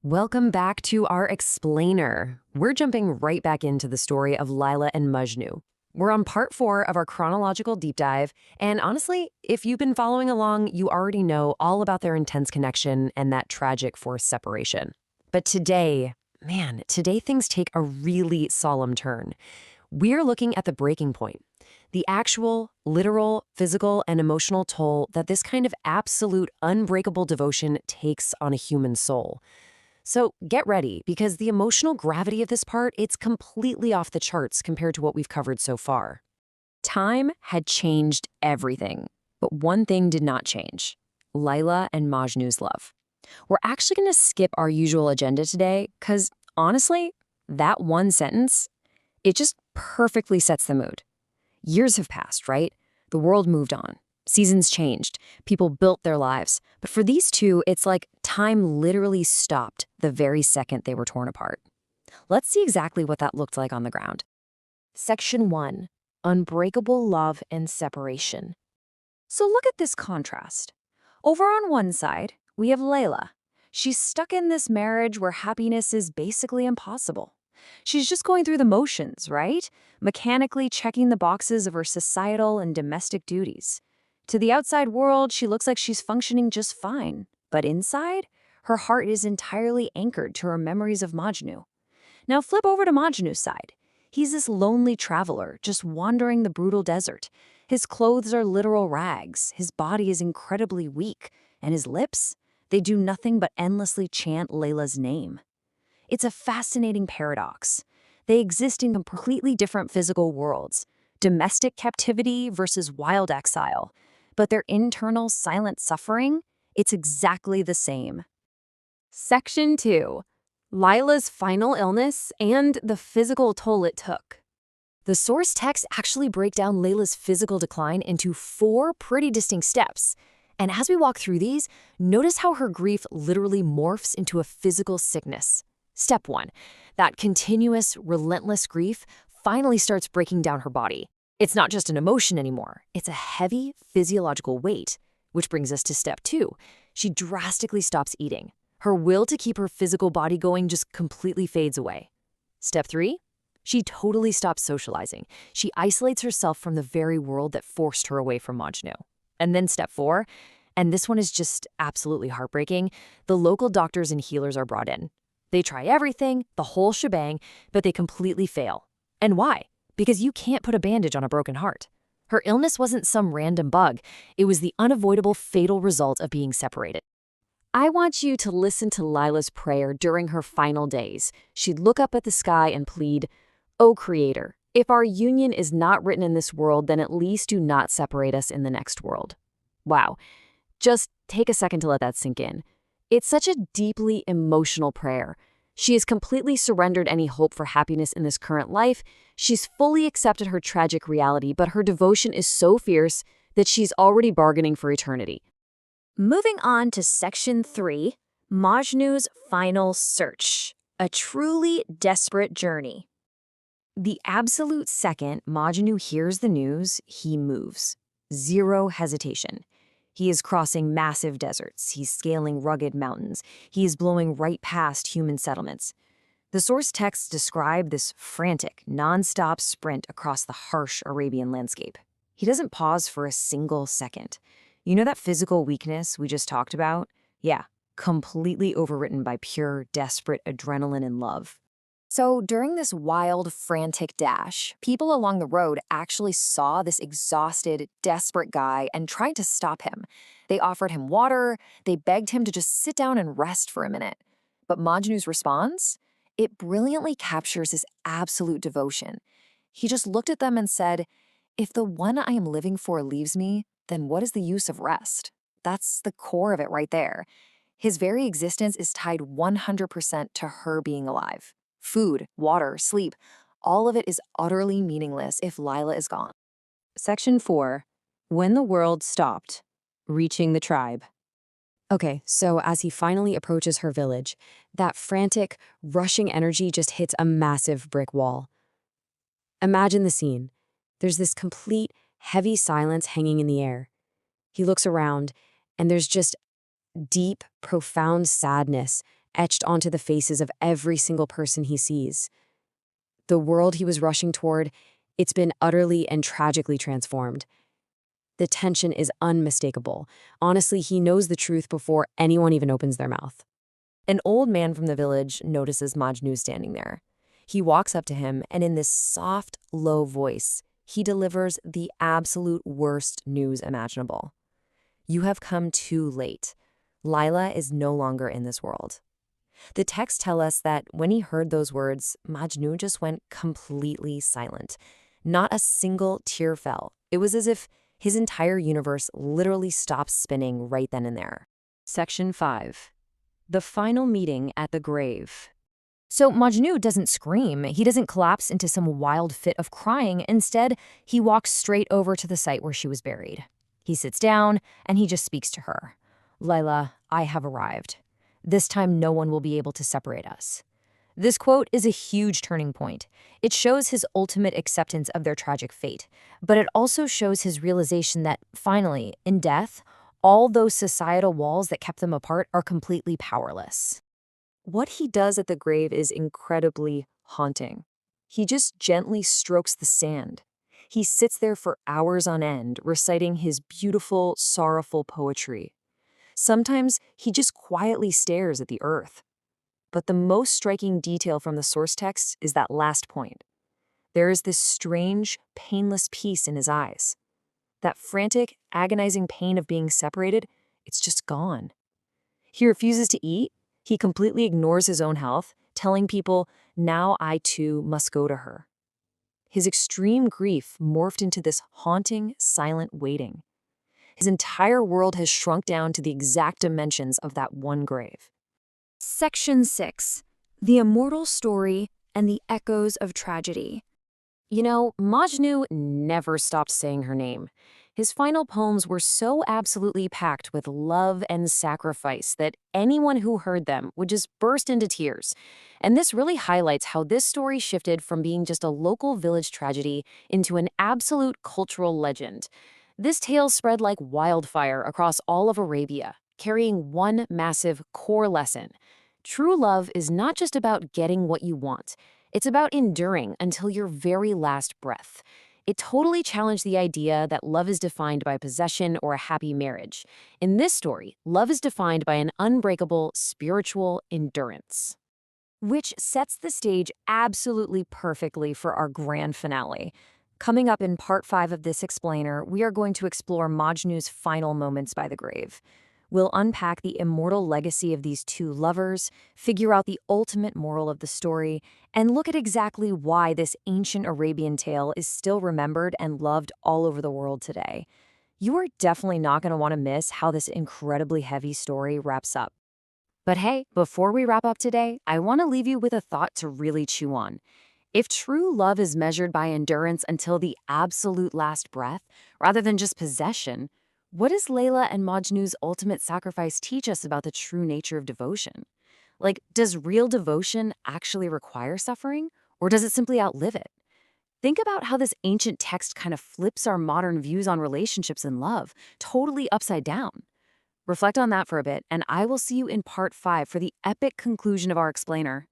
Welcome back to our explainer. We're jumping right back into the story of Laila and Majnu. We're on part 4 of our chronological deep dive, and honestly, if you've been following along, you already know all about their intense connection and that tragic forced separation. But today, today things take a really solemn turn. We're looking at the breaking point, the actual, literal, physical, and emotional toll that this kind of absolute, unbreakable devotion takes on a human soul. So get ready, because the emotional gravity of this part, it's completely off the charts compared to what we've covered so far. Time had changed everything, but one thing did not change: Laila and Majnu's love. We're actually going to skip our usual agenda today because, honestly, that one sentence, it just perfectly sets the mood. Years have passed, right? The world moved on. Seasons changed. People built their lives. But for these two, it's like time literally stopped the very second they were torn apart. Let's see exactly what that looked like on the ground. Section 1. Unbreakable love and separation. So look at this contrast. Over on one side, we have Laila. She's stuck in this marriage where happiness is basically impossible. She's just going through the motions, right? Mechanically checking the boxes of her societal and domestic duties. To the outside world, she looks like she's functioning just fine. But inside, her heart is entirely anchored to her memories of Majnu. Now flip over to Majnu's side. He's this lonely traveler, just wandering the brutal desert. His clothes are literal rags, his body is incredibly weak, and his lips, they do nothing but endlessly chant Layla's name. It's a fascinating paradox. They exist in completely different physical worlds, domestic captivity versus wild exile. But their internal silent suffering, it's exactly the same. Section 2. Laila's final illness and the physical toll it took. The source texts actually break down Laila's physical decline into 4 pretty distinct steps. And as we walk through these, notice how her grief literally morphs into a physical sickness. Step 1. That continuous, relentless grief finally starts breaking down her body. It's not just an emotion anymore. It's a heavy physiological weight, which brings us to step 2. She drastically stops eating. Her will to keep her physical body going just completely fades away. Step 3. She totally stops socializing. She isolates herself from the very world that forced her away from Majnu. And then step 4, and this one is just absolutely heartbreaking, the local doctors and healers are brought in. They try everything, the whole shebang, but they completely fail. And why? Because you can't put a bandage on a broken heart. Her illness wasn't some random bug. It was the unavoidable fatal result of being separated. I want you to listen to Laila's prayer during her final days. She'd look up at the sky and plead, "O Creator, if our union is not written in this world, then at least do not separate us in the next world." Wow. Just take a second to let that sink in. It's such a deeply emotional prayer. She has completely surrendered any hope for happiness in this current life. She's fully accepted her tragic reality, but her devotion is so fierce that she's already bargaining for eternity. Moving on to Section 3, Majnu's final search. A truly desperate journey. The absolute second Majnu hears the news, he moves. Zero hesitation. He is crossing massive deserts. He's scaling rugged mountains. He is blowing right past human settlements. The source texts describe this frantic, non-stop sprint across the harsh Arabian landscape. He doesn't pause for a single second. You know that physical weakness we just talked about? Yeah, completely overwritten by pure, desperate adrenaline and love. So during this wild, frantic dash, people along the road actually saw this exhausted, desperate guy and tried to stop him. They offered him water, they begged him to just sit down and rest for a minute. But Majnu's response? It brilliantly captures his absolute devotion. He just looked at them and said, "If the one I am living for leaves me, then what is the use of rest?" That's the core of it right there. His very existence is tied 100% to her being alive. Food, water, sleep, all of it is utterly meaningless if Laila is gone. Section 4. When the world stopped. Reaching the tribe. Okay, so as he finally approaches her village, that frantic, rushing energy just hits a massive brick wall. Imagine the scene. There's this complete, heavy silence hanging in the air. He looks around, and there's just deep, profound sadness etched onto the faces of every single person he sees. The world he was rushing toward, it's been utterly and tragically transformed. The tension is unmistakable. Honestly, he knows the truth before anyone even opens their mouth. An old man from the village notices Majnu standing there. He walks up to him, and in this soft, low voice, he delivers the absolute worst news imaginable. You have come too late. Laila is no longer in this world. The texts tell us that when he heard those words, Majnu just went completely silent. Not a single tear fell. It was as if his entire universe literally stopped spinning right then and there. Section 5. The final meeting at the grave. So Majnu doesn't scream. He doesn't collapse into some wild fit of crying. Instead, he walks straight over to the site where she was buried. He sits down, and he just speaks to her. Laila, I have arrived. This time no one will be able to separate us. This quote is a huge turning point. It shows his ultimate acceptance of their tragic fate, but it also shows his realization that, finally, in death, all those societal walls that kept them apart are completely powerless. What he does at the grave is incredibly haunting. He just gently strokes the sand. He sits there for hours on end, reciting his beautiful, sorrowful poetry. Sometimes he just quietly stares at the earth. But the most striking detail from the source text is that last point. There is this strange, painless peace in his eyes. That frantic, agonizing pain of being separated, it's just gone. He refuses to eat. He completely ignores his own health, telling people, now I too must go to her. His extreme grief morphed into this haunting, silent waiting. His entire world has shrunk down to the exact dimensions of that one grave. Section 6. The Immortal Story and the Echoes of Tragedy. You know, Majnu never stopped saying her name. His final poems were so absolutely packed with love and sacrifice that anyone who heard them would just burst into tears. And this really highlights how this story shifted from being just a local village tragedy into an absolute cultural legend. This tale spread like wildfire across all of Arabia, carrying one massive core lesson. True love is not just about getting what you want. It's about enduring until your very last breath. It totally challenged the idea that love is defined by possession or a happy marriage. In this story, love is defined by an unbreakable spiritual endurance, which sets the stage absolutely perfectly for our grand finale. Coming up in part 5 of this explainer, we are going to explore Majnu's final moments by the grave. We'll unpack the immortal legacy of these two lovers, figure out the ultimate moral of the story, and look at exactly why this ancient Arabian tale is still remembered and loved all over the world today. You are definitely not going to want to miss how this incredibly heavy story wraps up. But hey, before we wrap up today, I want to leave you with a thought to really chew on. If true love is measured by endurance until the absolute last breath, rather than just possession, what does Laila and Majnu's ultimate sacrifice teach us about the true nature of devotion? Like, does real devotion actually require suffering, or does it simply outlive it? Think about how this ancient text kind of flips our modern views on relationships and love, totally upside down. Reflect on that for a bit, and I will see you in part 5 for the epic conclusion of our explainer.